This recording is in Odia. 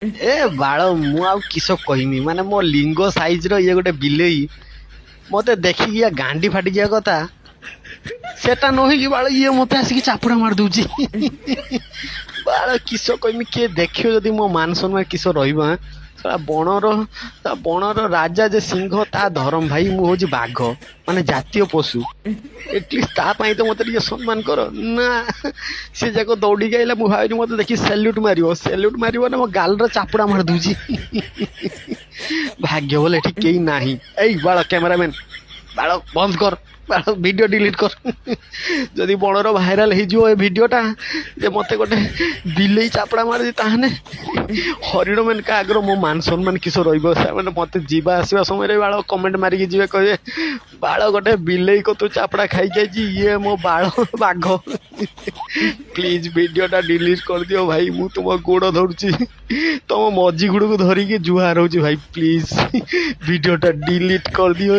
ଏ ବାଳ ମୁଁ ଆଉ କିସ କହିମି ମାନେ ମୋ ଲିଙ୍ଗ ସାଇଜ ର ଇଏ ଗୋଟେ ବିଲେଇ ମତେ ଦେଖିକି ଗାଣ୍ଡି ଫାଟିଯିବା କଥା ସେଟା ନହେଇକି ବାଳ ଇଏ ମତେ ଆସିକି ଚାପୁଡା ମାରି ଦଉଛି। ବାଳ କିସ କହିମି କିଏ ଦେଖିବ ଯଦି ମୋ ମାନ ସମ୍ମାନ କିସ ରହିବ ଆଁ? ଶଳା ବଣର ରାଜା ଯେ ସିଂହ ତା ଧରମ ଭାଇ ମୁଁ ହଉଛି ବାଘ ମାନେ ଜାତୀୟ ପଶୁ ଏଟଲିଷ୍ଟ ତା ପାଇଁ ତ ମତେ ଟିକେ ସମ୍ମାନ କର ନା। ସେ ଯାକ ଦୌଡ଼ିକି ଆଇଲା ମୁଁ ଭାବିଲି ମତେ ଦେଖି ସେଲ୍ୟୁଟ ମାରିବ ନା ମୋ ଗାଲର ଚାପୁଡା ମାରି ଦଉଛି। ଭାଗ୍ୟ ଭଲ ଏଠି କେହି ନାହିଁ। ଏଇ ବାଳ କ୍ୟାମେରାମ୍ୟାନ ବାଳ ବନ୍ଦ କର ବାଳ ଭିଡିଓ ଡିଲିଟ କର। ଯଦି ବଣର ଭାଇରାଲ ହେଇଯିବ ଏ ଭିଡିଓଟା ଯେ ମତେ ଗୋଟେ ବିଲେଇ ଚାପୁଡା ମାରୁଛି ତାହେଲେ ହରିଣ ମାନେ ଆଗର ମୋ ମାନ ସମ୍ମାନ କିସ ରହିବ। ସେମାନେ ମତେ ଯିବା ଆସିବା ସମୟରେ ବାଳ କମେଣ୍ଟ ମାରିକି ଯିବେ କହିବେ ବାଳ ଗୋଟେ ବିଲେଇ କତୁ ଚାପୁଡା ଖାଇକି ଆଇଛି ଇଏ ମୋ ବାଳ ବାଘ। ପ୍ଲିଜ ଭିଡିଓ ଟା ଡିଲିଟ କରିଦିଅ ଭାଇ ମୁଁ ତୁମ ଗୋଡ ଧରୁଛି ତମ ମଝି ଗୁଡକୁ ଧରିକି ଜୁହାର ହଉଛି ଭାଇ ପ୍ଲିଜ ଭିଡିଓ ଟା ଡିଲିଟ କରିଦିଅ।